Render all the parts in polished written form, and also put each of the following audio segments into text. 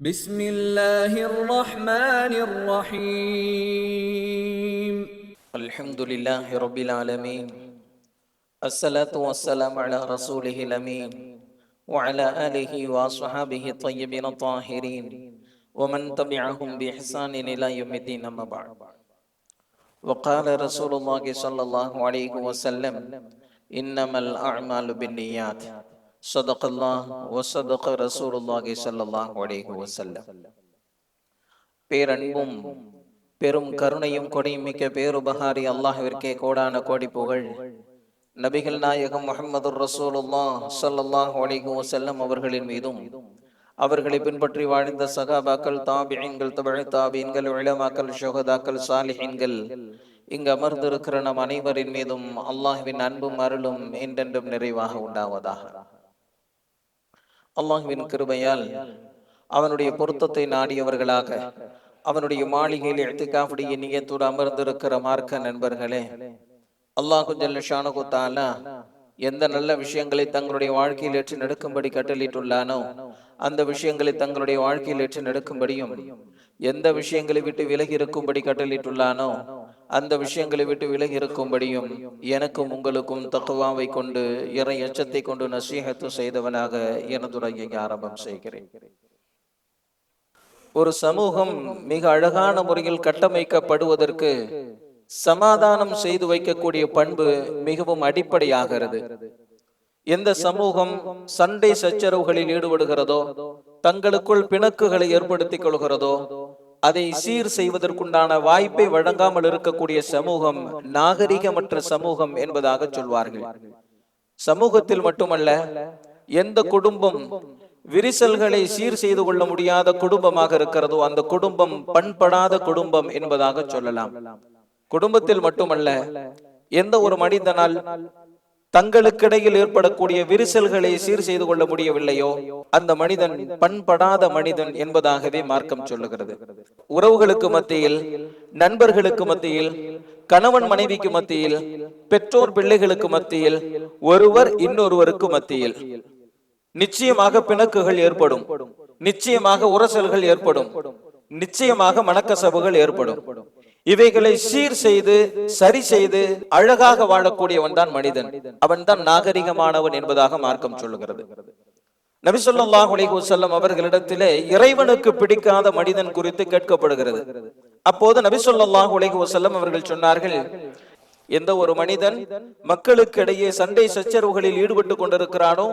بسم الله الرحمن الرحيم الحمد لله رب العالمين الصلاة والسلام على رسوله الأمين وعلى آله وصحابه الطيبين الطاهرين ومن تبعهم بإحسان إلى يوم الدين أما بعد. وقال رسول الله صلى الله عليه وسلم إنما الأعمال بالنيات صدق الله وصدق رسول الله صلى الله عليه وسلم. பேரன்பும் பெரும் கருணையும் கொடையும் மிக்க பேருபகாரி அல்லாஹ்விற்கே கோடான கோடி புகழ். நபிகள் நாயகம் முஹம்மது ரசூலுல்லாஹ் ஸல்லல்லாஹு அலைஹி வஸல்லம் அவர்களின் மீதும் அவர்களை பின்பற்றி வாழ்ந்த சகாபாக்கள், தாபிஈன்கள், தபஅ தாபிஈன்கள், உலமாக்கள், ஷுஹதாக்கள், சாலிஹீன்கள், இங்கு அமர்ந்திருக்கிற நம் அனைவரின் மீதும் அல்லாஹ்வின் அன்பும் அருளும் என்றென்றும் நிறைவாக உண்டாவதாக. அல்லாஹ்வின் கிருபையால் அவனுடைய பொருத்தத்தை நாடியவர்களாக அவனுடைய மாளிகையில் இஅ்திகாஃபுடைய நியத்தோடு அமர்ந்திருக்கிற மார்க்க நண்பர்களே, அல்லாஹு ஜல்ல ஷானஹு தஆலா எந்த நல்ல விஷயங்களை தங்களுடைய வாழ்க்கையில் ஏற்று நடக்கும்படி கட்டளையிட்டுள்ளானோ அந்த விஷயங்களை தங்களுடைய வாழ்க்கையில் ஏற்று நடக்கும்படியும், எந்த விஷயங்களை விட்டு விலகி இருக்கும்படி கட்டளையிட்டுள்ளானோ அந்த விஷயங்களை விட்டு விலகி இருக்கும்படியும் எனக்கும் உங்களுக்கும் தக்வாவை கொண்டு இறை எச்சத்தை கொண்டு நசீஹத்து செய்தவனாக எனதுரையை ஆரம்பம் செய்கிறேன். ஒரு சமூகம் மிக அழகான முறையில் கட்டமைக்கப்படுவதற்கு சமாதானம் செய்து வைக்கக்கூடிய பண்பு மிகவும் அடிப்படையாகிறது. எந்த சமூகம் சண்டை சச்சரவுகளில் ஈடுபடுகிறதோ, தங்களுக்குள் பிணக்குகளை ஏற்படுத்திக் கொள்கிறதோ, அதை சீர் செய்வதற்குண்டான வாய்ப்பை வழங்காமல் இருக்கக்கூடிய சமூகம் நாகரிகமற்ற சமூகம் என்பதாக சொல்வார்கள். சமூகத்தில் மட்டுமல்ல, எந்த குடும்பம் விரிசல்களை சீர் செய்து கொள்ள முடியாத குடும்பமாக இருக்கிறதோ அந்த குடும்பம் பண்படாத குடும்பம் என்பதாக சொல்லலாம். குடும்பத்தில் மட்டுமல்ல, எந்த ஒரு மனிதனால் தங்களுக்கிடையில் ஏற்படக்கூடிய விரிசல்களை சீர் செய்து கொள்ள முடியவில்லையோ அந்த மனிதன் பண்படாத மனிதன் என்பதாகவே மார்க்கம் சொல்லுகிறது. உறவுகளுக்கு மத்தியில், நண்பர்களுக்கு மத்தியில், கணவன் மனைவிக்கு மத்தியில், பெற்றோர் பிள்ளைகளுக்கு மத்தியில், ஒருவர் இன்னொருவருக்கு மத்தியில் நிச்சயமாக பிணக்குகள் ஏற்படும், நிச்சயமாக உரசல்கள் ஏற்படும், நிச்சயமாக மனக்கசவுகள் ஏற்படும். இவைகளை சீர் செய்து சரி செய்து அழகாக வாழக்கூடியவன் தான் மனிதன். அவன் தான் நாகரிகமானவன் என்பதாக மார்க்கம் சொல்லுகிறது. நபி ஸல்லல்லாஹு அலைஹி வஸல்லம் அவர்களிடத்திலே இறைவனுக்கு பிடிக்காத மனிதன் குறித்து கேட்கப்படுகிறது. அப்போது நபி ஸல்லல்லாஹு அலைஹி வஸல்லம் அவர்கள் சொன்னார்கள், எந்த ஒரு மனிதன் மக்களுக்கு இடையே சண்டை சச்சரவுகளில் ஈடுபட்டு கொண்டிருக்கிறானோ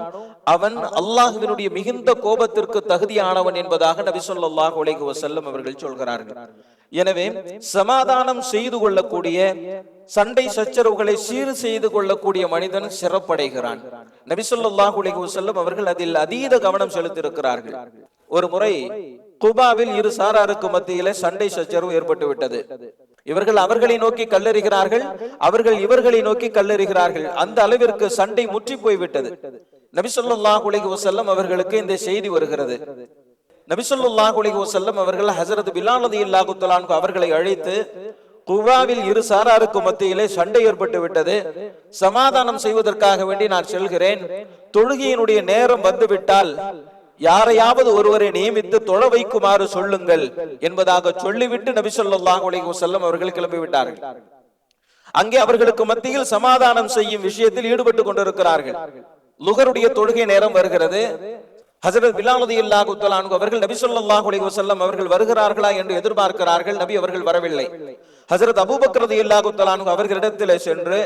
அவன் அல்லாஹ்வினுடைய மிகுந்த கோபத்திற்கு தகுதியானவன் என்பதாக நபி ஸல்லல்லாஹு அலைஹி வஸல்லம் அவர்கள் சொல்கிறார்கள். எனவே சமாதானம் செய்து கொள்ளக்கூடிய, சண்டை சச்சரவுகளை சீர் செய்து கொள்ளக்கூடிய மனிதன் சிறப்படைகிறான். நபி ஸல்லல்லாஹு அலைஹி வஸல்லம் அவர்கள் அதில் அதீத கவனம் செலுத்தியிருக்கிறார்கள். ஒரு முறை குபாவில் இரு சாராருக்கு மத்தியிலே சண்டை சச்சரவு ஏற்பட்டு விட்டது. இவர்கள் அவர்களை நோக்கி கல்லெறிகிறார்கள், அவர்கள் இவர்களை நோக்கி கல்லெறிகிறார்கள். அந்த அளவிற்கு சண்டை முற்றி போய்விட்டது. நபி ஸல்லல்லாஹு அலைஹி வஸல்லம் அவர்களுக்கு இந்த செய்தி வருகிறது. நபி ஸல்லல்லாஹு அலைஹி வஸல்லம் அவர்கள் ஹஜ்ரத் பிலால் ரலியல்லாஹு தஆலா அன்ஹு அவர்களை அழைத்து, குபாவில் இரு சாராருக்கு மத்தியிலே சண்டை ஏற்பட்டு விட்டது, சமாதானம் செய்வதற்காக வேண்டி நான் செல்கிறேன், தொழுகையினுடைய நேரம் வந்துவிட்டால் யாரையாவது ஒருவரை நியமித்து தொழ வைக்குமாறு சொல்லுங்கள் என்பதாக சொல்லிவிட்டு நபி ஸல்லல்லாஹு அலைஹி வஸல்லம் அவர்கள் கிளம்பிவிட்டார்கள். அங்கே அவர்களுக்கு மத்தியில் சமாதானம் செய்யும் விஷயத்தில் ஈடுபட்டு கொண்டிருக்கிறார்கள். லுகருடைய தொழுகை நேரம் வருகிறது. ஹஜ்ரத் பிலால் ரலியல்லாஹு தஆலா அன்ஹு அவர்கள் நபி ஸல்லல்லாஹு அலைஹி வஸல்லம் அவர்கள் வருகிறார்களா என்று எதிர்பார்க்கிறார்கள். நபி அவர்கள் வரவில்லை. ஹஜ்ரத் அபூபக்கர் ரலியல்லாஹு தஆலா அன்ஹு அவர்களிடத்தில் சென்று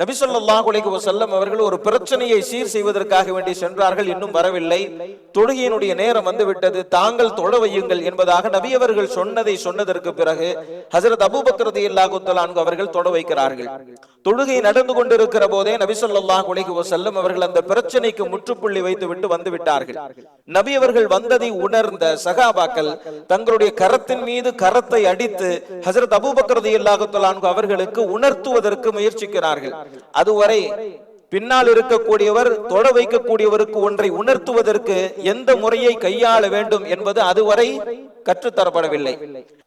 நபி ஸல்லல்லாஹு அலைஹி வஸல்லம் அவர்கள் ஒரு பிரச்சனையை சீர் செய்வதற்காக வேண்டி சென்றார்கள், இன்னும் வரவில்லை, தொழுகையினுடைய நேரம் வந்துவிட்டது, தாங்கள் தொழ வையுங்கள் என்பதாக நபி அவர்கள் சொன்னதற்கு பிறகு ஹஜ்ரத் அபூபக்கர் ரலியல்லாஹு தஆலா அன்ஹு அவர்கள் தொழ வைக்கிறார்கள். தொழுகை நடந்து கொண்டிருக்கிற போதே நபி ஸல்லல்லாஹு அலைஹி வஸல்லம் அவர்கள் அந்த பிரச்சனைக்கு முற்றுப்புள்ளி வைத்து விட்டு வந்து விட்டார்கள். நபி அவர்கள் வந்ததை உணர்ந்த சகாபாக்கள் தங்களுடைய கரத்தின் மீது கரத்தை அடித்து ஹஜ்ரத் அபூபக்கர் ரலியல்லாஹு தஆலா அன்ஹு அவர்களுக்கு உணர்த்துவதற்கு முயற்சிக்கிறார்கள். அதுவரை பின்னால் இருக்கக்கூடியவர் தொட வைக்கக்கூடியவருக்கு ஒன்றை உணர்த்துவதற்கு எந்த முறையை கையாள வேண்டும் என்பது அதுவரை கற்றுத்தரப்படவில்லை.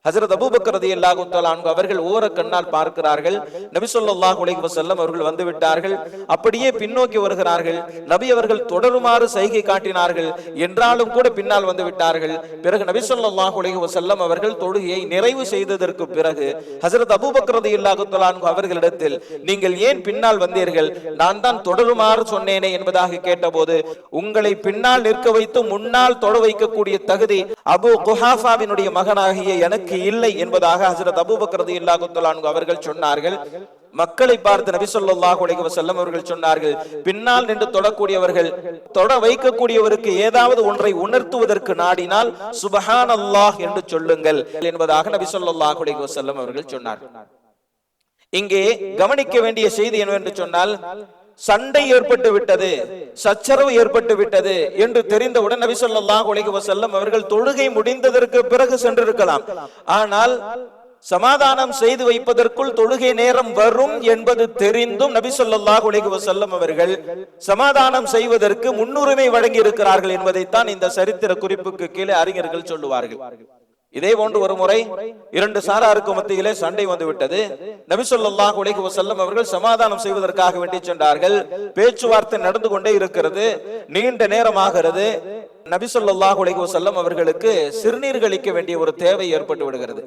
ஹஜ்ரத் அபூபக்கர் ரலியல்லாஹு தஆலா அன்ஹு அவர்கள் ஓர கண்ணால் பார்க்கிறார்கள். நபி ஸல்லல்லாஹு அலைஹி வஸல்லம் அவர்கள் வந்து விட்டார்கள். அப்படியே பின்னோக்கி வருகிறார்கள். நபி அவர்கள் தொடருமாறு சைகை காட்டினார்கள். என்றாலும் கூட பின்னால் வந்து விட்டார்கள். பிறகு நபி ஸல்லல்லாஹு அலைஹி வஸல்லம் அவர்கள் தொழுகையை நிறைவு செய்ததற்கு பிறகு ஹஜ்ரத் அபூபக்கர் ரலியல்லாஹு தஆலா அன்ஹு அவர்களிடத்தில், நீங்கள் ஏன் பின்னால் வந்தீர்கள்? நான் தான் தொடருமாறு சொன்னேனே என்பதாக கேட்டபோது, உங்களை பின்னால் நிற்க வைத்து முன்னால் தொட வைக்கக்கூடிய தகுதி அபூ குஹாஃபாவினுடைய மகனாகிய எனக்கு இல்லை என்பதாக ஹஜ்ரத் அபூபக்கர் ரலியல்லாஹு தஆலா அன்ஹு அவர்கள் சொன்னார்கள். மக்களை பார்த்து நபி ஸல்லல்லாஹு அலைஹி வஸல்லம் அவர்கள் சொன்னார்கள், பின்னால் நின்று தொடக்கூடியவர்கள் தொட வைக்கக்கூடியவருக்கு ஏதாவது ஒன்றை உணர்த்துவதற்கு நாடினால் சுப்ஹானல்லாஹ் என்று சொல்லுங்கள் என்பதாக நபி ஸல்லல்லாஹு அலைஹி வஸல்லம் அவர்கள் சொன்னார்கள். இங்கே கவனிக்க வேண்டிய செய்தி என்னவென்று சொன்னால், சண்டை ஏற்பட்டு விட்டது, சச்சரவு ஏற்பட்டு விட்டது என்று தெரிந்தவுடன் நபி ஸல்லல்லாஹு அலைஹி வஸல்லம் அவர்கள் தொழுகை முடிந்ததற்கு பிறகு சென்றிருக்கலாம். ஆனால் சமாதானம் செய்து வைப்பதற்குள் தொழுகை நேரம் வரும் என்பது தெரிந்தும் நபி ஸல்லல்லாஹு அலைஹி வஸல்லம் அவர்கள் சமாதானம் செய்வதற்கு முன்னுரிமை வழங்கி இருக்கிறார்கள் என்பதைத்தான் இந்த சரித்திர குறிப்புக்கு கீழே அறிஞர்கள் சொல்லுவார்கள். இதே போன்று ஒரு முறை இரண்டு சாராருக்கு மத்தியிலே சண்டை வந்து விட்டது. நபி ஸல்லல்லாஹு அலைஹி வஸல்லம் அவர்கள் சமாதானம் செய்வதற்காக வேண்டி சென்றார்கள். பேச்சுவார்த்தை நடந்து கொண்டே இருக்கிறது, நீண்ட நேரமாகிறது. நபி ஸல்லல்லாஹு அலைஹி வஸல்லம் அவர்களுக்கு சிறுநீர் கழிக்க வேண்டிய ஒரு தேவை ஏற்பட்டு விடுகிறது.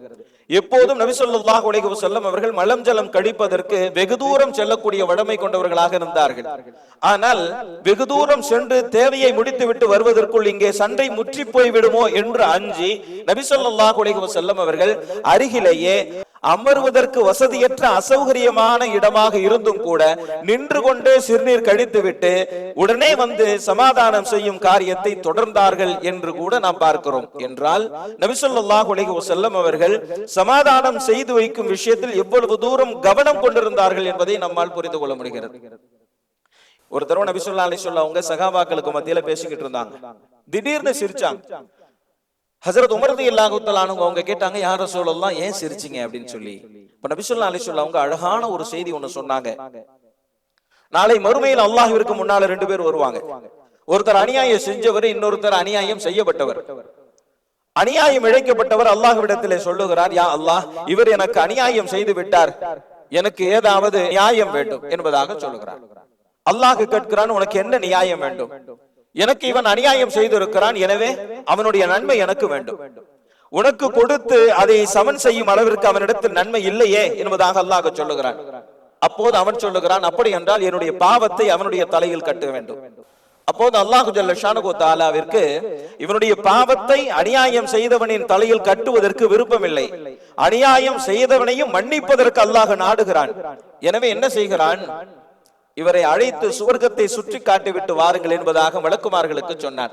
எப்போதும் நபி ஸல்லல்லாஹு அலைஹி வஸல்லம் அவர்கள் மலம் ஜலம் கழிப்பதற்கு வெகு தூரம் செல்லக்கூடிய வழமை கொண்டவர்களாக இருந்தார்கள். ஆனால் வெகு தூரம் சென்று தேவையை முடித்துவிட்டு வருவதற்குள் இங்கே சண்டை முற்றி போய் விடுமோ என்று அஞ்சி நபி ஸல்லல்லாஹு அலைஹி வஸல்லம் அவர்கள் அருகிலேயே அமர்வதற்கு வசதியற்ற அசௌகரியமான இடமாக இருந்தும் கூட நின்று கொண்டே சிறுநீர் கழித்து விட்டு உடனே வந்து சமாதானம் செய்யும் காரியத்தை தொடர்ந்தார்கள் என்று கூட நாம் பார்க்கிறோம். என்றால் நபி ஸல்லல்லாஹு அலைஹி வஸல்லம் அவர்கள் சமாதானம் செய்து வைக்கும் விஷயத்தில் எவ்வளவு தூரம் கவனம் கொண்டிருந்தார்கள் என்பதை நம்மால் புரிந்து கொள்ள முடிகிறது. ஒரு தடவை நபி ஸல்லல்லாஹு அலைஹி வஸல்லம் அவங்க சஹாபாக்களுக்கு மத்தியில பேசிக்கிட்டு இருந்தாங்க. திடீர்னு சிரிச்சாங்க. ஹஜ்ரத் உமர் ரலியல்லாஹு தஆலா அன்ஹு அவங்க கேட்டாங்க, யா ரசூலல்லாஹ் ஏன் சிரிச்சீங்க அப்படின்னு சொல்லி. இப்ப நபி ஸல்லல்லாஹு அலைஹி வஸல்லம் அவங்க அழகான ஒரு செய்தி ஒன்னு சொன்னாங்க. நாளை மறுமையில் அல்லாஹ்விற்கு முன்னால ரெண்டு பேர் வருவாங்க. ஒருத்தர் அநியாயம் செஞ்சவர், இன்னொருத்தர் அநியாயம் செய்யப்பட்டவர். அநியாயம் இழைக்கப்பட்டவர் அல்லாஹ்விடத்திலே சொல்லுகிறார், யா அல்லாஹ், இவர் எனக்கு அநியாயம் செய்து விட்டார், எனக்கு ஏதாவது நியாயம் வேண்டும் என்பதாக சொல்லுகிறார். அல்லாஹ் கேட்கிறான், உனக்கு என்ன நியாயம் வேண்டும்? எனக்கு இவன் அநியாயம் செய்திருக்கிறான், எனவே அவனுடைய நன்மை எனக்கு வேண்டும். உனக்கு கொடுத்து அதை சமன் செய்யும் அளவிற்கு அவனிடத்தில் நன்மை இல்லையே என்பதாக அல்லாஹ் சொல்லுகிறான். அப்போது அவன் சொல்லுகிறான், அப்படி என்றால் என்னுடைய பாவத்தை அவனுடைய தலையில் கட்ட வேண்டும். அப்போது அல்லாஹு ஜல்ல ஷானஹு தஆலாவிற்கு இவனுடைய பாவத்தை அநியாயம் செய்தவனின் தலையில் கட்டுவதற்கு விருப்பமில்லை. அநியாயம் செய்தவனையும் மன்னிப்பதற்கு அல்லாஹ் நாடுகிறான். எனவே என்ன செய்கிறான்? இவரை அழைத்து சுவர்க்கத்தை சுற்றி காட்டிவிட்டு வாருங்கள் என்பதாக மலக்குமார்களுக்கு சொன்னார்.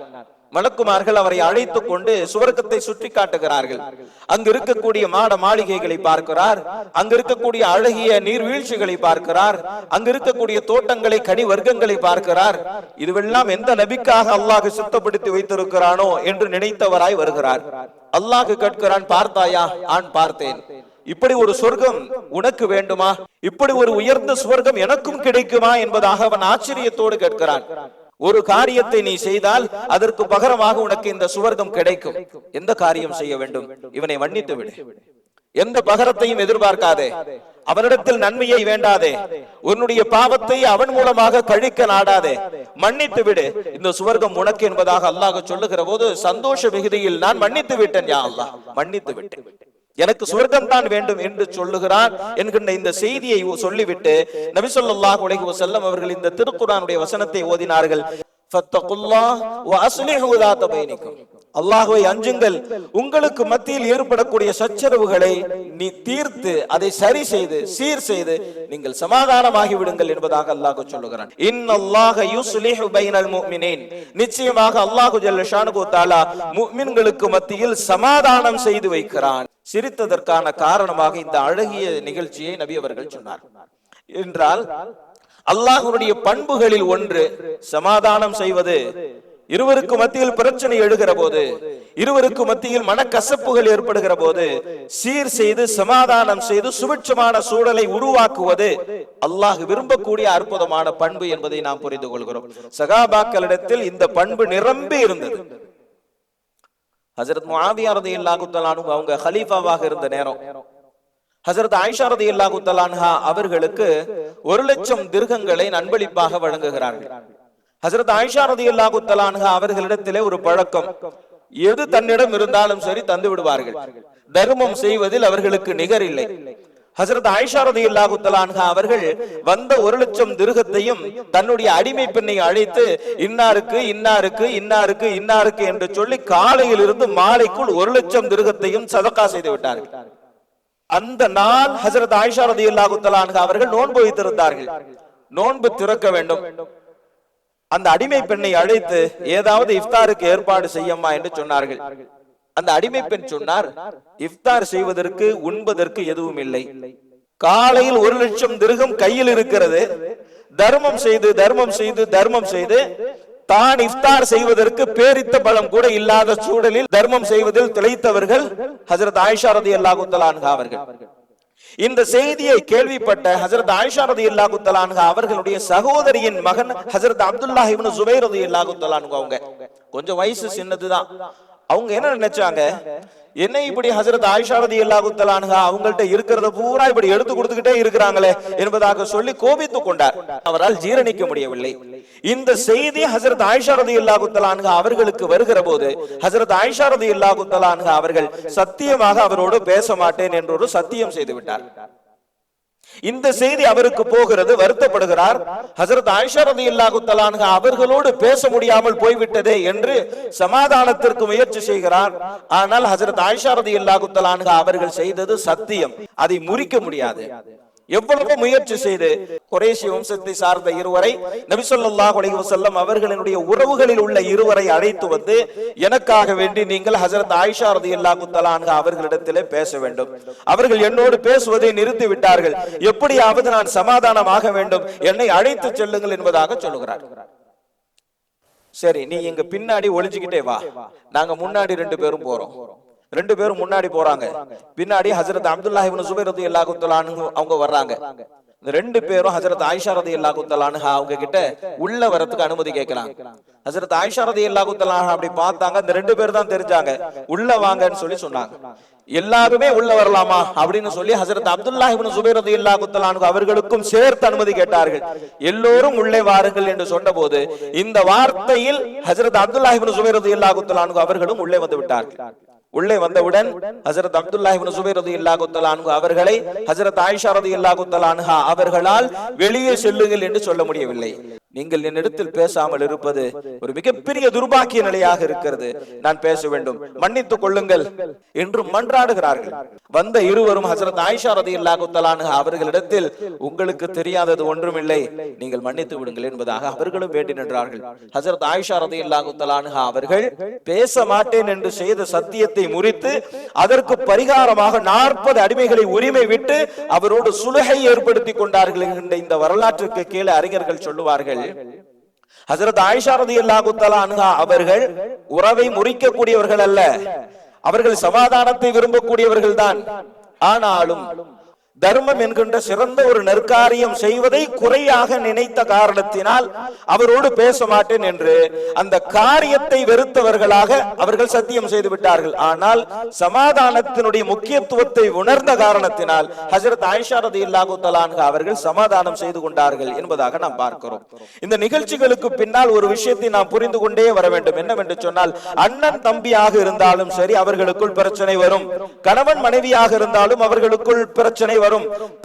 மலக்குமார்கள் அவரை அழைத்து கொண்டு சுவர்க்கத்தை சுற்றி காட்டுகிறார்கள். அங்கு இருக்கக்கூடிய மாட மாளிகைகளை பார்க்கிறார், அங்கு இருக்கக்கூடிய அழகிய நீர்வீழ்ச்சிகளை பார்க்கிறார், அங்கு இருக்கக்கூடிய தோட்டங்களை, கனி வர்க்கங்களை பார்க்கிறார். இதுவெல்லாம் எந்த நபிக்காக அல்லாஹ் சுத்தப்படுத்தி வைத்திருக்கிறானோ என்று நினைத்தவராய் வருகிறார். அல்லாஹ் கேட்கிறான், பார்த்தாயா? ஆண் பார்த்தேன். இப்படி ஒரு சொர்க்கம் உனக்கு வேண்டுமா? இப்படி ஒரு உயர்ந்த சுவர்க்கம் எனக்கும் கிடைக்குமா என்பதாக அவன் ஆச்சரியத்தோடு கேட்கிறான். ஒரு காரியத்தை நீ செய்தால் அதற்கு பகரமாக உனக்கு இந்த சுவர்க்கம் கிடைக்கும். எந்த காரியம் செய்ய வேண்டும்? இவனை மன்னித்து விடு. எந்த பகரத்தையும் எதிர்பார்க்காதே. அவனிடத்தில் நன்மையை வேண்டாதே. உன்னுடைய பாவத்தை அவன் மூலமாக கழிக்க நாடாதே. மன்னித்து விடு, இந்த சுவர்க்கம் உனக்கு என்பதாக அல்லாஹ் சொல்லுகிற போது சந்தோஷ மிகுதியில் நான் மன்னித்து விட்டேன், யா அல்லாஹ், மன்னித்து விட்டேன், எனக்கு சுவர்க்கம் தான் வேண்டும் என்று சொல்லுகிறான் என்கின்ற இந்த செய்தியை சொல்லிவிட்டு நபி ஸல்லல்லாஹு அலைஹி வஸல்லம் அவர்கள் இந்த திருக்குர்ஆனுடைய வசனத்தை ஓதினார்கள். ஃபத்தகுல்லாஹ் வ அஸ்லிஹு ذات பைனிக்கும். அல்லாஹ்வை அஞ்சுங்கள், உங்களுக்கு மத்தியில் ஏற்படக்கூடிய சச்சரவுகளை நீ தீர்த்து அதை சரி செய்து சீர் செய்து நீங்கள் சமாதானமாகி விடுங்கள் என்பதாக அல்லாஹ் சொல்லுகிறான். இன்னல்லாஹ யுஸ்லிஹு பைனல் முஃமினீன். நிச்சயமாக அல்லாஹ் ஜல்ல ஷானஹு தஆலா முஃமின்களுக்கு மத்தியில் சமாதானம் செய்து வைக்கிறான். சிரித்ததற்கான காரணமாக இந்த அழகிய நிகழ்ச்சியை நபி அவர்கள் சொன்னார். என்றால் அல்லாஹ்வுடைய பண்புகளில் ஒன்று சமாதானம் செய்வது. இருவருக்கு மத்தியில் பிரச்சனை எழுகிற போது, இருவருக்கு மத்தியில் மனக்கசப்புகள் ஏற்படுகிற போது சீர் செய்து சமாதானம் செய்து சுபிட்சமான சூழலை உருவாக்குவது அல்லாஹ் விரும்பக்கூடிய அற்புதமான பண்பு என்பதை நாம் புரிந்து கொள்கிறோம். சகாபாக்களிடத்தில் இந்த பண்பு நிரம்பி இருந்தது. ஹஜரத் முஆவியா ரலியல்லாஹு தஆலா அன்ஹு அவங்க ஹலீஃபாவாக இருந்த நேரம் ஹஜரத் ஆயிஷா ரலியல்லாஹு தஆலா அன்ஹா அவர்களுக்கு 1,00,000 திர்ஹங்களை நன்மளிப்பாக வழங்குகிறார்கள். ஹஜரத் ஆயிஷா ரலியல்லாஹு தஆலா அன்ஹா அவர்களிடத்திலே ஒரு பழக்கம், எது தன்னிடம் இருந்தாலும் சரி தந்து விடுவார்கள். தர்மம் செய்வதில் அவர்களுக்கு நிகர் இல்லை. ஹஜரத் ஆயிஷா ரலியல்லாஹு தஆலா அன்ஹா அவர்கள் வந்த 1,00,000 திர்ஹத்தையும் தன்னுடைய அடிமை பெண்ணை அழைத்து இன்னாருக்கு இன்னாருக்கு இன்னாருக்கு இன்னாருக்கு என்று சொல்லி காலையில் இருந்து மாலைக்குள் 1,00,000 திர்ஹத்தையும் சதகா செய்து விட்டார்கள். அந்த நாள் ஹஜரத் ஆயிஷா ரலியல்லாஹு தஆலா அன்ஹா அவர்கள் நோன்பு வைத்திருந்தார்கள். நோன்பு திறக்க வேண்டும். அந்த அடிமை பெண்ணை அழைத்து ஏதாவது இஃப்தாருக்கு ஏற்பாடு செய்யம்மா என்று சொன்னார்கள். அந்த அடிமை பெண் சொன்னார், இஃப்தார் செய்வதற்கு உண்பதற்கு எதுவும் இல்லை. காலையில் 1,00,000 திர்ஹம் கையில் இருக்கிறது. தர்மம் செய்து தர்மம் செய்து தர்மம் செய்து தான் இஃப்தார் செய்வதற்கு பேரித்த பழம் கூட இல்லாத சூழலில் தர்மம் செய்வதில் திளைத்தவர்கள் ஹஜரத் ஆயிஷா ரலியல்லாஹு தஆலா அன்ஹா அவர்கள். இந்த செய்தியை கேள்விப்பட்ட ஹஜரத் ஆயிஷா ரலியல்லாஹு தஆலா அன்ஹா அவர்களுடைய சகோதரியின் மகன் ஹஜரத் அப்துல்லாஹ் இப்னு ஜுபைர் ரலியல்லாஹு தஆலா அன்ஹு அவங்க கொஞ்சம் வயசு சின்னதுதான். அவங்க என்ன நினைச்சாங்க, என்ன இப்படி ஹஜரத் ஆயிஷா ரலியல்லாஹு தஆலா அன்ஹா அவங்கள்ட்ட இருக்கிறத பூரா இப்படி எடுத்து கொடுத்துக்கிட்டே இருக்கிறாங்களே என்பதாக சொல்லி கோபித்துக் கொண்டார். அவரால் ஜீரணிக்க முடியவில்லை. இந்த செய்தி ஹஜரத் ஆயிஷா ரலியல்லாஹு தஆலா அன்ஹா அவர்களுக்கு வருகிற போது ஹஜரத் ஆயிஷா ரலியல்லாஹு தஆலா அன்ஹா அவர்கள் சத்தியமாக அவரோடு பேச மாட்டேன் என்று ஒரு சத்தியம் செய்து விட்டார். இந்த செய்தி அவருக்கு போகிறது, வருத்தப்படுகிறார். ஹஜரத் ஆயிஷா ரலியல்லாஹு தஆலா அன்ஹா அவர்களோடு பேச முடியாமல் போய்விட்டதே என்று சமாதானத்திற்கு முயற்சி செய்கிறார். ஆனால் ஹஜரத் ஆயிஷா ரலியல்லாஹு தஆலா அன்ஹா அவர்கள் செய்தது சத்தியம், அதை முறிக்க முடியாது. எவ்வளவு முயற்சி செய்து குறைஷி வம்சத்தை சார்ந்த இருவரை, நபி ஸல்லல்லாஹு அலைஹி வஸல்லம் அவர்களினுடைய உறவுகளில் உள்ள இருவரை அழைத்து வந்து, எனக்காக வேண்டி நீங்கள் ஹஜரத் ஆயிஷா ரலியல்லாஹு தஆலா அன்ஹா அவர்களிடத்திலே பேச வேண்டும். அவர்கள் என்னோடு பேசுவதை நிறுத்தி விட்டார்கள். எப்படியாவது நான் சமாதானமாக வேண்டும், என்னை அழைத்து செல்லுங்கள் என்பதாக சொல்லுகிறார். சரி, நீ எங்க பின்னாடி ஒளிஞ்சுக்கிட்டே வா, நாங்க முன்னாடி 2 பேரும் போறோம். 2 பேரும் முன்னாடி போறாங்க. பின்னாடி ஹஜரத் அப்துல்லாஹ் இப்னு ஜுபைர் ரலியல்லாஹு தஆலா அன்ஹு அவங்க வர்றாங்க. இந்த 2 பேரும் ஹஜரத் ஆயிஷா ரலியல்லாஹு தஆலா அன்ஹா அவங்க கிட்ட உள்ள வரதுக்கு அனுமதி கேட்கறாங்க. ஹஜரத் ஆயிஷா ரலியல்லாஹு தஆலா அன்ஹா அப்படி பார்த்தாங்க. இந்த 2 பேர் தான் தெரிஞ்சாங்க. உள்ள வாங்கன்னு சொல்லி சொன்னாங்க. எல்லாருமே உள்ள வரலாமா அப்படின்னு சொல்லி ஹஜரத் அப்துல்லாஹ் இப்னு ஜுபைர் ரலியல்லாஹு தஆலா அன்ஹு அவர்களுக்கும் சேர்த்து அனுமதி கேட்டார்கள். எல்லோரும் உள்ளே வாருங்கள் என்று சொன்னபோது இந்த வார்த்தையில் ஹஜரத் அப்துல்லாஹ் இப்னு ஜுபைர் ரலியல்லாஹு தஆலா அன்ஹு அவர்களும் உள்ளே வந்து விட்டார்கள். உள்ளே வந்தவுடன் ஹஜரத் அப்துல்லாஹ் இப்னு ஜுபைர் ரலியல்லாஹு தஆலா அன்ஹு அவர்களை ஹஜரத் ஆயிஷா ரலியல்லாஹு தஆலா அன்ஹா அவர்களால் வெளியே செல்லுங்கள் என்று சொல்ல முடியவில்லை. நீங்கள் என்னிடத்தில் பேசாமல் இருப்பது ஒரு மிகப்பெரிய துர்பாக்கிய நிலையாக இருக்கிறது, நான் பேச வேண்டும், மன்னித்துக் கொள்ளுங்கள் என்று மன்றாடுகிறார்கள். வந்த இருவரும் ஹஜரத் ஆயிஷா ரலியல்லாஹு தஆலா அன்ஹா அவர்களிடத்தில், உங்களுக்கு தெரியாதது ஒன்றுமில்லை, நீங்கள் மன்னித்து விடுங்கள் என்பதாக அவர்களும் வேண்டி நின்றார்கள். ஹஜரத் ஆயிஷா ரலியல்லாஹு தஆலா அன்ஹா அவர்கள் பேச மாட்டேன் என்று செய்த சத்தியத்தை முறித்து அதற்கு பரிகாரமாக 40 அடிமைகளை உரிமை விட்டு அவரோடு சுலுகை ஏற்படுத்தி கொண்டார்கள் என்ற இந்த வரலாற்றுக்கு கீழே அறிஞர்கள் சொல்லுவார்கள், ஹஜரத் ஆயிஷா ரலியல்லாஹு தஆலா அன்ஹா அவர்கள் உறவை முறிக்கக்கூடியவர்கள் அல்ல, அவர்கள் சமாதானத்தை விரும்பக்கூடியவர்கள் தான். ஆனாலும் தர்மம் என்கின்ற சிறந்த ஒரு நற்காரியம் செய்வதை குறையாக நினைத்த காரணத்தினால் அவரோடு பேச மாட்டேன் என்று அந்த காரியத்தை வெறுத்தவர்களாக அவர்கள் சத்தியம் செய்து விட்டார்கள். ஆனால் சமாதானத்தினுடைய முக்கியத்துவத்தை உணர்ந்த காரணத்தினால் ஹஜரத் ஆயிஷா ரலியல்லாஹு தஆலா அன்ஹா அவர்கள் சமாதானம் செய்து கொண்டார்கள் என்பதாக நாம் பார்க்கிறோம். இந்த நிகழ்ச்சிகளுக்கு பின்னால் ஒரு விஷயத்தை நாம் புரிந்து கொண்டே வர வேண்டும். என்னவென்று சொன்னால், அண்ணன் தம்பியாக இருந்தாலும் சரி அவர்களுக்குள் பிரச்சனை வரும், கணவன் மனைவியாக இருந்தாலும் அவர்களுக்குள் பிரச்சனை வரும்,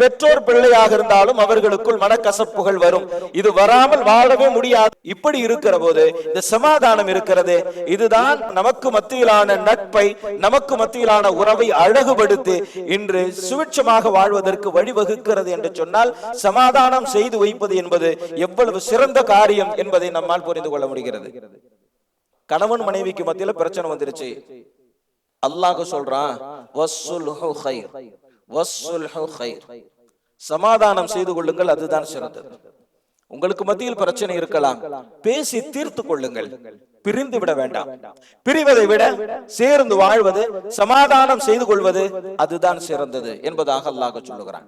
பெற்றோர் பிள்ளையாக இருந்தாலும் அவர்களுக்குள் மனக்கசப்புகள் வரும். இது வராமல் வாழவே முடியாது. இப்படி இருக்கிற போது இந்த சமாதானம் இருக்கிறது, இதுதான் நமக்கு மத்தியிலான நட்பை, நமக்கு மத்தியிலான உறவை அழகுபடுத்தி இன்று சுவிட்சமாக வாழ்வதற்கு வழிவகுக்கிறது என்று சொன்னால், சமாதானம் செய்து வைப்பது என்பது எவ்வளவு சிறந்த காரியம் என்பதை நம்மால் புரிந்து கொள்ள முடிகிறது. கணவன் மனைவிக்கு மத்தியில பிரச்சனை வந்துருச்சு, அல்லாஹ் சொல்றான், வஸ்ஸுல்ஹு கைர், வஸ்ஸுல்ஹு கைர், சமாதானம் செய்து கொள்ளுங்கள், அதுதான் சிறந்தது. உங்களுக்கு மத்தியில் பிரச்சனை இருக்கலாம், பேசி தீர்த்து கொள்ளுங்கள், பிரிந்து விட வேண்டாம். பிரிவதை விட சேர்ந்து வாழ்வது, சமாதானம் செய்து கொள்வது அதுதான் சிறந்தது என்பதாக அல்லாஹ் சொல்லுகிறான்.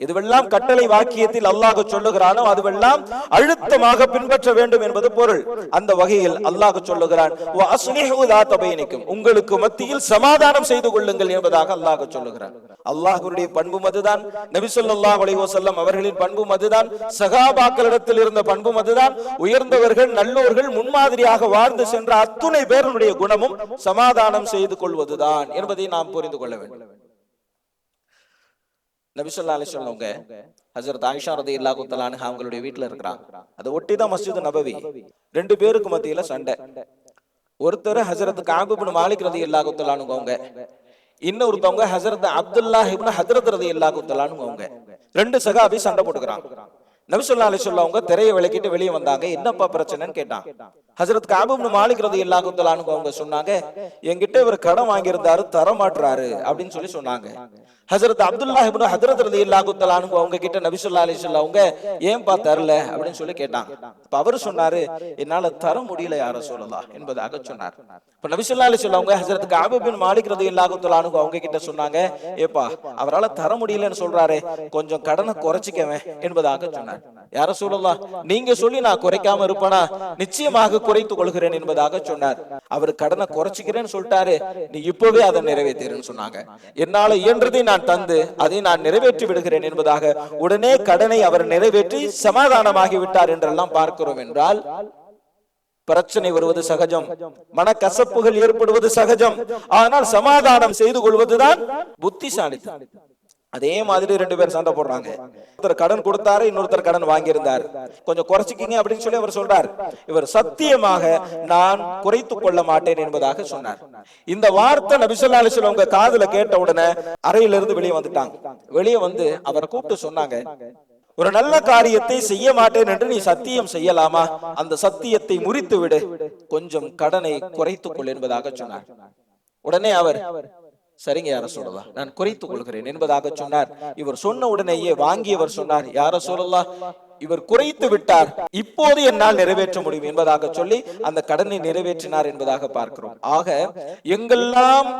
எதுவெல்லாம் கட்டளை வாக்கியத்தில் அல்லாஹ் சொல்லுகிறானோ அதுவெல்லாம் அழுத்தமாக பின்பற்ற வேண்டும் என்பது பொருள். அந்த வகையில் அல்லாஹ் சொல்லுகிறான், உங்களுக்கு மத்தியில் சமாதானம் செய்து கொள்ளுங்கள் என்பதாக அல்லாஹ் சொல்லுகிறான். அல்லாஹ்வுடைய பண்பும் அதுதான், நபி ஸல்லல்லாஹு அலைஹி வஸல்லம் அவர்களின் பண்பும் அதுதான், சஹாபாக்களிடத்தில் இருந்த பண்பும் அதுதான். உயர்ந்தவர்கள் நல்லோர்கள் முன்மாதிரியாக வாழ்ந்து சென்ற அத்துணை பேருடைய குணமும் சமாதானம் செய்து கொள்வதுதான் என்பதை நாம் புரிந்து கொள்ள வேண்டும். நபி ஸல்லல்லாஹு அலைஹி வஸல்லம் ஹஜ்ரத் ஆயிஷா ரலியல்லாஹு தஆலா அன்ஹா அவங்களுடைய வீட்டுல இருக்கிறாங்க. அதை ஒட்டி தான் மஸ்ஜித் நபவி. ரெண்டு பேருக்கு மத்தியில சண்டை. ஒருத்தர் ஹஜ்ரத் கஅப் இப்னு மாலிக் ரலியல்லாஹு தஆலா அன்ஹு, இன்னொருத்தவங்க ஹஜ்ரத் அப்துல்லாஹ் இப்னு ஹத்ரத் ரலியல்லாஹு தஆலா அன்ஹு. ரெண்டு சஹாபி சண்டை போட்டுக்கிறாங்க. நபி ஸல்லல்லாஹு அலைஹி வஸல்லம் அவங்க திரையை விலக்கிட்டு வெளியே வந்தாங்க. என்னப்பா பிரச்சனைன்னு கேட்டாங்க. ஹஜ்ரத் கஅப் இப்னு மாலிக் ரலியல்லாஹு தஆலா அன்ஹு அவங்க சொன்னாங்க, என்கிட்ட இவர் கடன் வாங்கியிருந்தாரு, தர மாட்றாரு அப்படின்னு சொல்லி சொன்னாங்க. ஹஜ்ரத் அப்துல்லாஹ் இப்னு ஹத்ரத் ரலியல்லாஹு தஆலா அன்ஹு அவங்க கிட்ட நபி ஸல்லல்லாஹு அலைஹி வஸல்லம் அவங்க ஏன்பா தரல அப்படின்னு சொல்லி கேட்டாங்க. அப்ப அவர் சொன்னாரு, என்னால தர முடியல யா ரசூலல்லாஹ் என்பதாக சொன்னார். இப்ப நபி ஸல்லல்லாஹு அலைஹி வஸல்லம் அவங்க ஹஜ்ரத் கஅப் இப்னு மாலிக் ரலியல்லாஹு தஆலா அன்ஹு அவங்க கிட்ட சொன்னாங்க, ஏப்பா அவரால தர முடியலன்னு சொல்றாரு, கொஞ்சம் கடனை குறைச்சிக்கவே என்பதாக சொன்னார். யா ரசூலல்லாஹ், நீங்க சொல்லி நான் குறைக்காம இருப்பேனா? நிச்சயமாக குறைத்துக் கொள்கிறேன் என்பதாக சொன்னார். அவர் கடனை குறைச்சிக்கிறேன்னு சொல்லிட்டாரு, நீ இப்பவே அதை நிறைவேற்றுன்னு சொன்னாங்க. என்னால இயன்றதை நான் தந்து அதை நான் நிறைவேற்றி விடுகிறேன் என்பதாக உடனே கடனை அவர் நிறைவேற்றி சமாதானமாகி விட்டார் என்றெல்லாம் பார்க்கிறோம். என்றால் பிரச்சனை வருவது சகஜம், மனக்கசப்புகள் ஏற்படுவது சகஜம். ஆனால் சமாதானம் செய்து கொள்வதுதான் புத்திசாலித்தனம். அதே மாதிரி ரெண்டு பேர் சண்டை போடுறாங்க. ஒருத்தர் கடன் கொடுத்தாரு, இன்னொருத்தர் கடன் வாங்கியிருந்தார். கொஞ்சம் குறைச்சிக்கிங்க அப்படின்னு சொல்லி அவர் சொல்றார். இவர் சத்தியமாக நான் குறைத்துக் கொள்ள மாட்டேன் என்பதாக சொன்னார். இந்த வார்த்தை நபி ஸல்லல்லாஹு அலைஹி வஸல்லம் உங்க காதுல கேட்ட உடனே அறையிலிருந்து வெளியே வந்துட்டாங்க. வெளியே வந்து அவரை கூப்பிட்டு சொன்னாங்க, ஒரு நல்ல காரியத்தை செய்ய மாட்டேன் என்று நீ சத்தியம் செய்யலாமா? அந்த சத்தியத்தை முறித்து விடு, கொஞ்சம் கடனை குறைத்துக் கொள் என்பதாக சொன்னார். உடனே அவர், சரிங்க யார சொல்லலாம், நான் குறைத்துக் கொள்கிறேன் என்பதாக சொன்னார். இவர் சொன்ன உடனேயே வாங்கியவர் சொன்னார், யார சொல்லலாம், இவர் குறைத்து விட்டார், இப்போது என்னால் நிறைவேற்ற முடியும் என்பதாக சொல்லி அந்த கடனை நிறைவேற்றினார் என்பதாக பார்க்கிறோம். ஆக எங்கெல்லாம்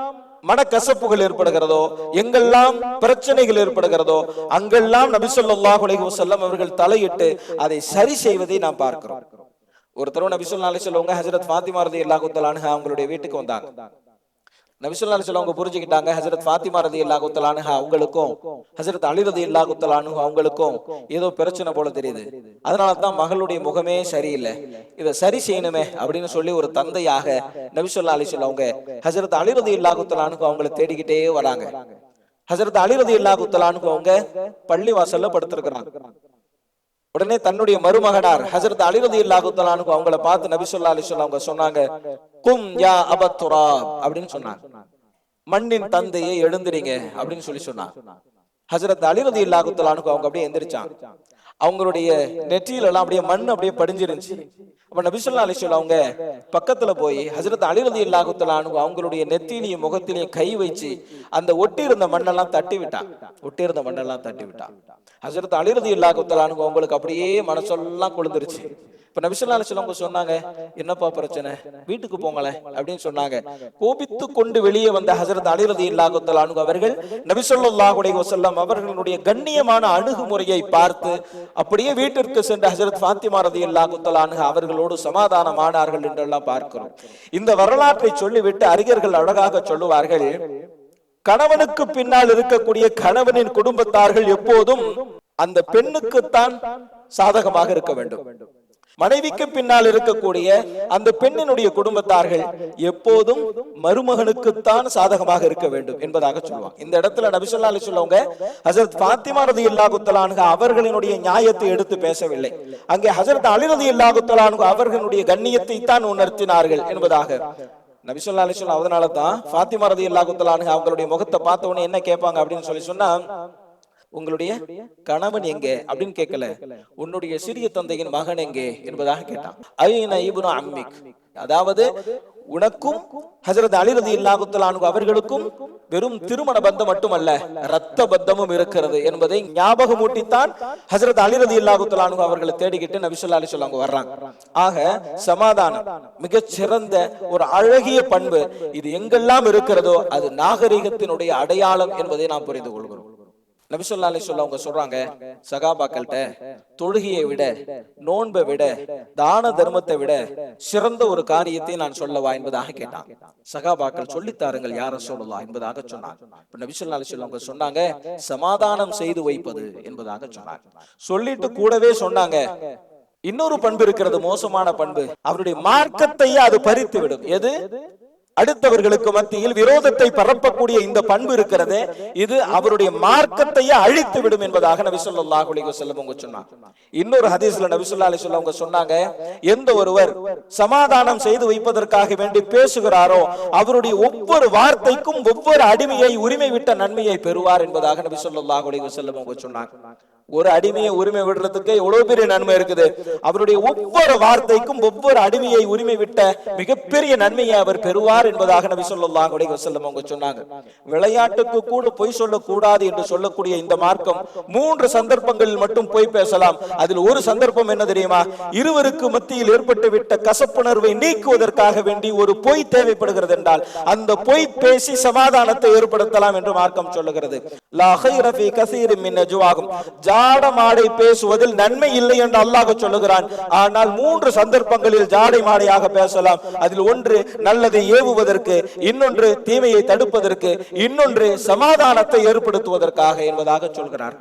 மனக்கசப்புகள் ஏற்படுகிறதோ, எங்கெல்லாம் பிரச்சனைகள் ஏற்படுகிறதோ, அங்கெல்லாம் நபி ஸல்லல்லாஹு அலைஹி வஸல்லம் அவர்கள் தலையிட்டு அதை சரி செய்வதை நாம் பார்க்கிறோம். ஒரு தடவை நபி ஸல்லல்லாஹு அலைஹி வஸல்லம் ஹஜ்ரத் ஃபாத்திமா ரலியல்லாஹு தஆலா அன்ஹா அவங்களுடைய வீட்டுக்கு வந்தாங்க. நபி ஸல்லல்லாஹு அலைஹி வஸல்லம் அவங்க புரிஞ்சுக்கிட்டாங்க, ஹஜ்ரத் ஃபாத்திமா ரலியல்லாஹு தஆலா அன்ஹா அவங்களுக்கும் ஹஜ்ரத் அலி ரலியல்லாஹு தஆலா அன்ஹு அவங்களுக்கும் ஏதோ பிரச்சனை போல தெரியுது. அதனால தான் மகளுடைய முகமே சரியில்லை, இதை சரி செய்யணுமே அப்படின்னு சொல்லி ஒரு தந்தையாக நபி ஸல்லல்லாஹு அலைஹி வஸல்லம் அவங்க ஹஜ்ரத் அலி ரலியல்லாஹு தஆலா அன்ஹு அவங்களை தேடிக்கிட்டே வராங்க. ஹஜ்ரத் அலி ரலியல்லாஹு தஆலா அன்ஹு அவங்க பள்ளி வாசல்ல படுத்திருக்கிறாங்க. உடனே தன்னுடைய மருமகனார் ஹஜ்ரத் அலி ரலியல்லாஹு தஆலா அன்ஹு அவங்களை பார்த்து நபி ஸல்லல்லாஹு அலைஹி வஸல்லம் அவங்க சொன்னாங்க, கும் யா அபத் துராப் அப்படின்னு சொன்னாங்க. மண்ணின் தந்தையை எழுந்திரீங்க அப்படின்னு சொல்லி சொன்னாங்க. ஹஜ்ரத் அலி ரலியல்லாஹு தஆலா அன்ஹு அவங்க அப்படியே எந்திரிச்சாங்க. அவங்களுடைய நெற்றியில எல்லாம் அப்படியே மண் அப்படியே படிஞ்சிருந்துச்சு. அப்ப நபி ஸல்லல்லாஹு அலைஹி வஸல்லம் அவங்க பக்கத்துல போய் ஹஜ்ரத் அலி ரலியல்லாஹு தஆலா அன்ஹு அவங்களுடைய நெத்தியிலையும் முகத்திலையும் கை வச்சு அந்த ஒட்டி இருந்த மண்ணெல்லாம் தட்டி விட்டாங்க. ஹஜ்ரத் அலி ரலியல்லாஹு தஆலா அன்ஹு அவங்களுக்கு அப்படியே மனசெல்லாம் குளிர்ந்துருச்சு. இப்ப நபி ஸல்லல்லாஹு அலைஹி வஸல்லம் சொன்னாங்க, என்னப்பா பிரச்சனை, வீட்டுக்கு போங்களேன் அப்படின்னு சொன்னாங்க. கோபித்து கொண்டு வெளியே வந்த ஹஜ்ரத் அலி ரலியல்லாஹு தஆலா அன்ஹு அவர்கள் நபி ஸல்லல்லாஹு அலைஹி வஸல்லம் அவர்களுடைய கண்ணியமான அணுகுமுறையை பார்த்து அப்படியே வீட்டிற்கு சென்ற ஹஜ்ரத் ஃபாத்திமா ரலியல்லாஹு தஆலா அன்ஹா அவர்களோடு சமாதானம் ஆனார்கள் என்றெல்லாம் பார்க்கிறோம். இந்த வரலாற்றை சொல்லிவிட்டு அறிஞர்கள் அழகாக சொல்லுவார்கள், கணவனுக்கு பின்னால் இருக்கக்கூடிய கணவனின் குடும்பத்தார்கள் எப்போதும் அந்த பெண்ணுக்குத்தான் சாதகமாக இருக்க வேண்டும். மனைவிக்கு பின்னால் இருக்கக்கூடிய அந்த பெண்ணினுடைய குடும்பத்தார்கள் எப்போதும் மருமகனுக்குத்தான் சாதகமாக இருக்க வேண்டும் என்பதாக சொல்லுவாங்க. இந்த இடத்துல நபி ஸல்லல்லாஹு அலைஹி வஸல்லம் ஹஜ்ரத் ஃபாத்திமா ரலியல்லாஹு தஆலா அன்ஹா அவர்களினுடைய நியாயத்தை எடுத்து பேசவில்லை. அங்கே ஹஜ்ரத் அலி ரலியல்லாஹு தஆலா அன்ஹு அவர்களுடைய கண்ணியத்தை தான் உணர்த்தினார்கள் என்பதாக நபி ஸல்லல்லாஹு அலைஹி வஸல்லம். அதனால தான் ஃபாத்திமா ரலியல்லாஹு தஆலா அன்ஹா அவங்களுடைய முகத்தை பார்த்த உடனே என்ன கேட்பாங்க அப்படின்னு சொல்லி சொன்னா, உங்களுடைய கணவன் எங்கே அப்படின்னு கேட்கல, உன்னுடைய சிறிய தந்தையின் மகன் எங்கே என்பதாக கேட்டான். ஐன இப்னு அம்மிக், அதாவது உனக்கும் ஹஜ்ரத் அலி ரலியல்லாஹு தஆலா அன்ஹு அவர்களுக்கும் வெறும் திருமண பந்தம் மட்டுமல்ல, இரத்த பந்தமும் இருக்கிறது என்பதை ஞாபகமூட்டித்தான் ஹஜ்ரத் அலி ரலியல்லாஹு தஆலா அன்ஹு அவர்களை தேடிக்கிட்டு நபி ஸல்லல்லாஹு அலைஹி வஸல்லம் வர்றாங்க. ஆக சமாதானம் மிகச் சிறந்த ஒரு அழகிய பண்பு. இது எங்கெல்லாம் இருக்கிறதோ அது நாகரிகத்தினுடைய அடையாளம் என்பதை நாம் புரிந்து கொள்கிறோம். நபி ஸல்லல்லாஹு அலைஹி வஸல்லம் அவங்க சொல்றாங்க, சகாபாக்கள்கிட்ட தொழுகையை விட, நோன்பை விட, தான தர்மத்தை விட சிறந்த ஒரு காரியத்தை நான் சொல்லவா என்பதாக கேட்டான். சகாபாக்கள் சொல்லித்தாருங்கள் யார் ரசூலுல்லாஹ் என்பதாக சொன்னாங்க. நபி ஸல்லல்லாஹு அலைஹி வஸல்லம் அவங்க சொன்னாங்க, சமாதானம் செய்து வைப்பது என்பதாக சொன்னாங்க. சொல்லிட்டு கூடவே சொன்னாங்க, இன்னொரு பண்பு இருக்கிறது, மோசமான பண்பு. அவருடைய மார்க்கத்தையே அது பறித்து விடும். எது? அடுத்தவர்களுக்கு மத்தியில் விரோதத்தை பரப்பக்கூடிய இந்த பண்பு இருக்கிறது, இது அவருடைய மார்க்கத்தையே அழித்து விடும் என்பதாக நபி ஸல்லல்லாஹு அலைஹி வஸல்லம் அவங்க சொன்னாங்க. இன்னொரு ஹதீஸ்ல நபி ஸல்லல்லாஹு அலைஹி வஸல்லம் அவங்க சொன்னாங்க, எந்த ஒருவர் சமாதானம் செய்து வைப்பதற்காக வேண்டி பேசுகிறாரோ அவருடைய ஒவ்வொரு வார்த்தைக்கும் ஒவ்வொரு அடிமையை உரிமை விட்ட நன்மையை பெறுவார் என்பதாக நபி ஸல்லல்லாஹு அலைஹி வஸல்லம் அவங்க சொன்னாங்க. ஒரு அடிமையை உரிமை விடுறதுக்கு எவ்வளவு பெரிய நன்மை இருக்குது. அவருடைய ஒவ்வொரு வார்த்தைக்கும் ஒவ்வொரு அடிமையை உரிமை விட்ட மிகப்பெரிய நன்மையை அவர் பெறுவார் என்பதாக நபி ஸல்லல்லாஹு அலைஹி வஸல்லம் அவங்க சொன்னாங்க. விளையாட்டுக்கு கூட பொய் சொல்லக்கூடாது என்று சொல்லக்கூடிய இந்த மார்க்கம் 3 சந்தர்ப்பங்களில் மட்டும் பொய் பேசலாம். அதில் ஒரு சந்தர்ப்பம் என்ன தெரியுமா? இருவருக்கு மத்தியில் ஏற்பட்டு விட்ட கசப்புணர்வை நீக்குவதற்காக வேண்டி ஒரு பொய் தேவைப்படுகிறது என்றால் அந்த பொய் பேசி சமாதானத்தை ஏற்படுத்தலாம் என்று மார்க்கம் சொல்லுகிறது. லா கைர ஃபீ கஸீரின் மின் நஜ்வாகும், ஜாடமாடை பேசுவதில் நன்மை இல்லை என்று அல்லாஹ் சொல்லுகிறான். ஆனால் 3 சந்தர்ப்பங்களில் ஜாடை மாடையாக பேசலாம். அதில் ஒன்று நல்லதை ஏவுவதற்கு, இன்னொன்று தீமையை தடுப்பதற்கு, இன்னொன்று சமாதானத்தை ஏற்படுத்துவதற்காக என்பதாக சொல்கிறார்.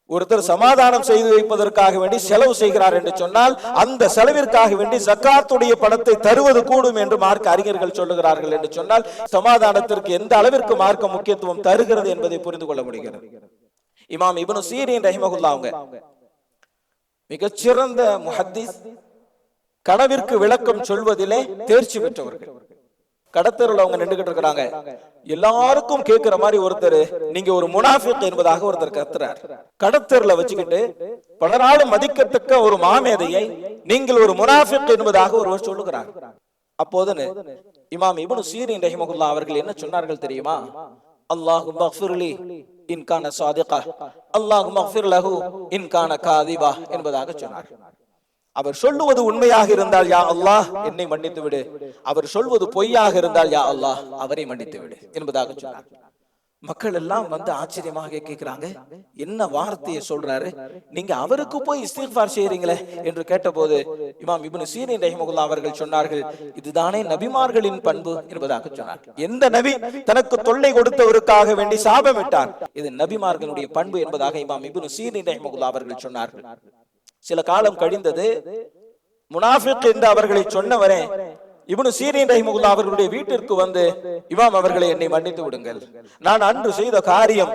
ஒருத்தர் சமாதானம் செய்து வைப்பதற்காக வேண்டி செலவு செய்கிறார் என்று சொன்னால் அந்த செலவிற்காக வேண்டி ஜக்காத்துடைய பணத்தை தருவது கூடும் என்று மார்க்க அறிஞர்கள் சொல்லுகிறார்கள் என்று சொன்னால் சமாதானத்திற்கு எந்த அளவிற்கு மார்க்க முக்கியத்துவம் தருகிறது என்பதை புரிந்து கொள்ள முடிகிறது. இமாம் இப்னு சீரின் ரஹிமஹுல்லாஹ் அவங்க மிகச்சிறந்த முஹத்தீஸ், கனவிற்கு விளக்கம் சொல்வதிலே தேர்ச்சி பெற்றவர்கள். கடத்தருள் அவங்க நின்றுகிட்டு இருக்கிறாங்க. எல்லாருக்கும் கேட்கிற மாதிரி ஒருத்தர், நீங்க ஒரு முனாஃபிக் என்பதாக ஒருத்தர் கத்துறார். கடத்தருளை வச்சுக்கிட்டு பலராலும் மதிக்கத்தக்க ஒரு மாமேதையை நீங்கள் ஒரு முனாஃபிக் என்பதாக ஒருவர் சொல்லுகிறார். அப்போது இமாம் இப்னு சீரின் ரஹிமஹுல்லாஹ் அவர்கள் என்ன சொன்னார்கள் தெரியுமா? அல்லாஹும்ம ஃபிர்லி இன் கான சாதிகா, அல்லாஹும்ம ஃபிர் லஹு இன் கான காதிபா என்பதாக சொன்னார். அவர் சொல்லுவது உண்மையாக இருந்தால் யா அல்லாஹ் என்னை மன்னித்து விடு, அவர் சொல்வது பொய்யாக இருந்தால் யா அல்லாஹ் அவரை மன்னித்து விடு என்பதாக சொன்னார். மக்கள் எல்லாம் வந்து ஆச்சரியமாக கேட்கிறாங்க, என்ன வார்த்தையை சொல்றாரு, நீங்க அவருக்கு போய் இஸ்திக்ஃபார் செய்றீங்களே என்று கேட்டபோது இமாம் இப்னு சீரின் ரஹிமஹுல்லாஹ் அவர்கள் சொன்னார்கள், இதுதானே நபிமார்களின் பண்பு என்பதாக சொன்னார். எந்த நபி தனக்கு தொல்லை கொடுத்தவருக்காக வேண்டி சாபமிட்டார்? இது நபிமார்களுடைய பண்பு என்பதாக இமாம் இப்னு சீரின் ரஹிமஹுல்லாஹ் அவர்கள் சொன்னார்கள். சில காலம் கழிந்தது. முனாஃபிக் என்று அவர்களை சொன்னவரே இப்னு சீரின் ரஹிமஹுல்லாஹ் அவர்களுடைய வீட்டிற்கு வந்து, இமாம் அவர்களை என்னை மன்னித்து விடுங்கள், நான் அன்று செய்த காரியம்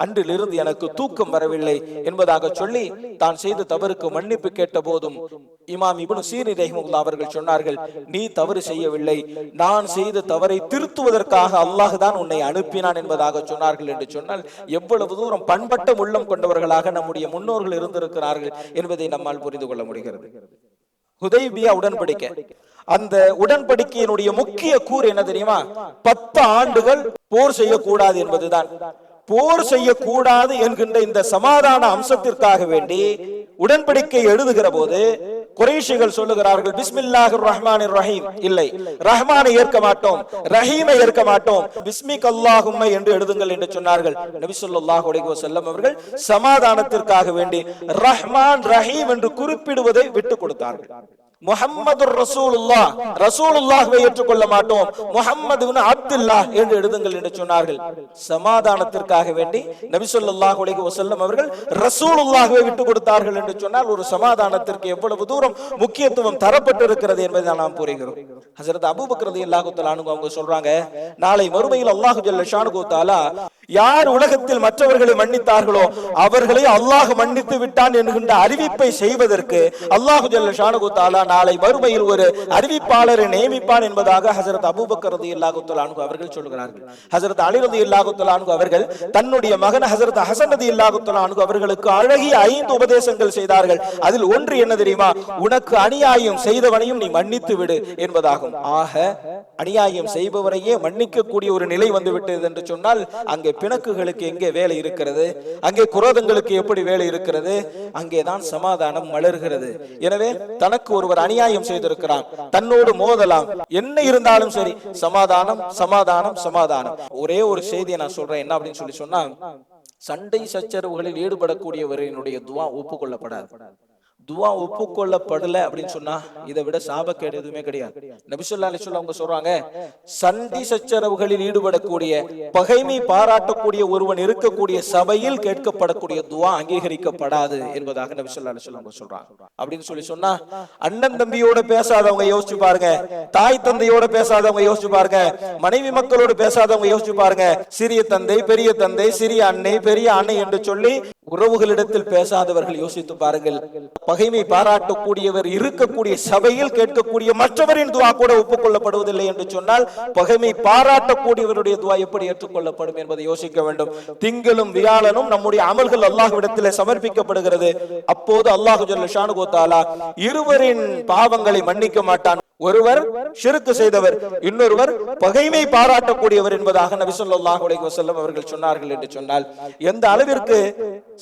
அன்றிலிருந்து எனக்கு தூக்கம் வரவில்லை என்பதாக சொல்லி தான் செய்த தவறுக்கு மன்னிப்பு கேட்ட போதும் இமாம் இப்னு சீரின் ரஹிமஹுல்லாஹ் அவர்கள் சொன்னார்கள், நீ தவறு செய்யவில்லை, நான் செய்த தவறை திருத்துவதற்காக அல்லாஹ் தான் உன்னை அனுப்பினான் என்பதாக சொன்னார்கள். என்று சொன்னால் எவ்வளவு தூரம் பண்பட்ட உள்ளம் கொண்டவர்களாக நம்முடைய முன்னோர்கள் இருந்திருக்கிறார்கள் என்பதை நம்மால் புரிந்து கொள்ள முடிகிறது. ஹுதைபியா உடன்படிக்கை, அந்த உடன்படிக்கையினுடைய முக்கிய கூறு என்ன தெரியுமா? 10 ஆண்டுகள் போர் செய்யக்கூடாது என்பதுதான். போர் செய்யக்கூடாது என்கின்ற இந்த சமாதான அம்சத்திற்காக வேண்டி உடன்படிக்கை எழுதுகிற போது குறைஷிகள் சொல்லுகிறார்கள், பிஸ்மில்லாஹிர் ரஹ்மானிர் ரஹீம், இல்லை ரஹ்மானை ஏற்க மாட்டோம், ரஹீமை ஏற்க மாட்டோம், பிஸ்மிக் அல்லாஹும்ம என்று எழுதுங்கள் என்று சொன்னார்கள். நபி ஸல்லல்லாஹு அலைஹி வஸல்லம் அவர்கள் சமாதானத்திற்காக வேண்டி ரஹ்மான் ரஹீம் என்று குறிப்பிடுவதை விட்டு கொடுத்தார்கள். முஹம்மதுர் ரசூலுல்லாஹ், ரசூலுல்லாஹ்வை ஏற்றுக்கொள்ள மாட்டோம், முஹம்மது இப்னு அப்துல்லாஹ் என்று எழுதுங்கள் என்று சொன்னார்கள். சமாதானத்திற்காக வேண்டி நபி ஸல்லல்லாஹு அலைஹி வஸல்லம் அவர்கள் ரசூலுல்லாஹ்வை விட்டு கொடுத்தார்கள் என்று சொன்னால் ஒரு சமாதானத்திற்கு எவ்வளவு தூரம் முக்கியத்துவம் தரப்பட்டிருக்கிறது என்பதை நாம் புரிகிறோம். ஹஜ்ரத் அபூபக்கர் ரலியல்லாஹு தஆலா அன்ஹு அவங்க சொல்றாங்க, நாளை மறுமையில் அல்லாஹ் ஜல்ல ஷானுஹு தஆலா யார் உலகத்தில் மற்றவர்களை மன்னித்தார்களோ அவர்களை அல்லாஹ் மன்னித்து விட்டான் என்கின்ற அறிவிப்பை செய்வதற்கு அல்லாஹ் ஜல்ல ஷானுஹு தஆலா நாளை மறுமையில் ஒரு அறிவிப்பாளரை நியமிப்பான் என்பதாக ஹஜ்ரத் அபூபக்கர் ரலியல்லாஹு தஆலா அன்ஹு அவர்கள் சொல்கிறார்கள். ஹஜ்ரத் அலி ரலியல்லாஹு தஆலா அன்ஹு அவர்கள் தன்னுடைய மகன் ஹஜ்ரத் ஹஸன் ரலியல்லாஹு தஆலா அன்ஹு அவர்களுக்கு அழகிய 5 உபதேசங்கள் செய்தார்கள். அதில் ஒன்று என்ன தெரியுமா? உனக்கு அநியாயம் செய்தவனையும் நீ மன்னித்து விடு என்பதாகும். ஆக அநியாயம் செய்பவரையே மன்னிக்க கூடிய ஒரு நிலை வந்து விட்டது என்று சொன்னால் அங்கே பிணக்குகளுக்கு எங்கே வேலை இருக்கிறது? அங்கே குரோதங்களுக்கு எப்படி வேலை இருக்கிறது? அங்கேதான் சமாதானம் மலர்கிறது. எனவே தனக்கு ஒருவர் அநியாயம் செய்திருக்கிறான், தன்னோடு மோதலாம், என்ன இருந்தாலும் சரி, சமாதானம் சமாதானம் சமாதானம். ஒரே ஒரு செய்தியை நான் சொல்றேன், என்ன அப்படின்னு சொல்லி சொன்னா, சண்டை சச்சரவுகளில் ஈடுபடக்கூடியவரினுடைய துவா ஒப்புக்கொள்ளப்படாது. துவா ஒப்புக்கொள்ளப்படல அப்படின்னு சொன்னா இதை விட சாபக்கேடு எதுவுமே கிடையாது. நபி ஸல்லல்லாஹு அலைஹி வஸல்லம் அவங்க சொல்றாங்க, சண்டை சச்சரவுகளில் ஈடுபடக்கூடிய, பகைமை பாராட்டக்கூடிய ஒருவன் இருக்கக்கூடிய சபையில் கேட்கப்படக்கூடிய துவா அங்கீகரிக்கப்படாது என்பதாக நபி ஸல்லல்லாஹு அலைஹி வஸல்லம் சொல்றாங்க. அப்படின்னு சொன்னா அண்ணன் தம்பியோட பேசாதவங்க யோசிச்சு பாருங்க, தாய் தந்தையோட பேசாதவங்க யோசிச்சு பாருங்க, மனைவி மக்களோடு பேசாதவங்க யோசிச்சு பாருங்க, சிறிய தந்தை பெரிய தந்தை, சிறிய அன்னை பெரிய அன்னை என்று சொல்லி உறவுகளிடத்தில் பேசாதவர்கள் யோசித்து பாருங்கள். பகைமை பாராட்டக்கூடியவர் இருக்கக்கூடிய சபையில் கேட்கக்கூடிய மற்றவரின் துவா கூட ஒப்புக்கொள்ளப்படுவதில்லை என்று சொன்னால் பகைமை பாராட்டக்கூடியவருடைய துவா எப்படி ஏற்றுக்கொள்ளப்படும் என்பதை யோசிக்க வேண்டும். திங்களும் வியாழனும் நம்முடைய அமல்கள் அல்லாஹ்விடத்தில் சமர்ப்பிக்கப்படுகிறது. அப்போது அல்லாஹ் ஜல்ல ஷானுஹு வ தஆலா இருவரின் பாவங்களை மன்னிக்க மாட்டான். ஒருவர் ஷிர்க் செய்தவர், இன்னொருவர் பகைமை பாராட்டக்கூடியவர் என்பதாக நபி ஸல்லல்லாஹு அலைஹி வஸல்லம் அவர்கள் சொன்னார்கள் என்று சொன்னால், எந்த அளவிற்கு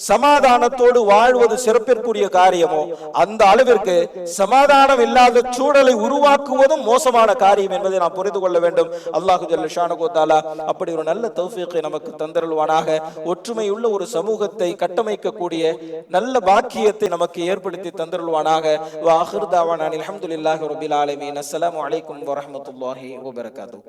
சமாதானத்தோடு வாழ்வது சிறப்பிற்குரிய காரியமோ அந்த அளவிற்கு சமாதானம் இல்லாத சூழலை உருவாக்குவதும் மோசமான காரியம் என்பதை நாம் புரிந்து கொள்ள வேண்டும். அல்லாஹ் ஜல்ல ஷானுஹு வ தஆலா அப்படி ஒரு நல்ல தௌஃபீக்கை நமக்கு தந்தருள்வானாக. ஒற்றுமையுள்ள ஒரு சமூகத்தை கட்டமைக்கக்கூடிய நல்ல பாக்கியத்தை நமக்கு ஏற்படுத்தி தந்தருள்வானாக. வ ஆகிரு தாவானா அல்ஹம்துலில்லாஹி ரப்பில் ஆலமீன். அஸ்ஸலாமு அலைக்கும் வரஹ்மத்துல்லாஹி வபரகாத்துஹு.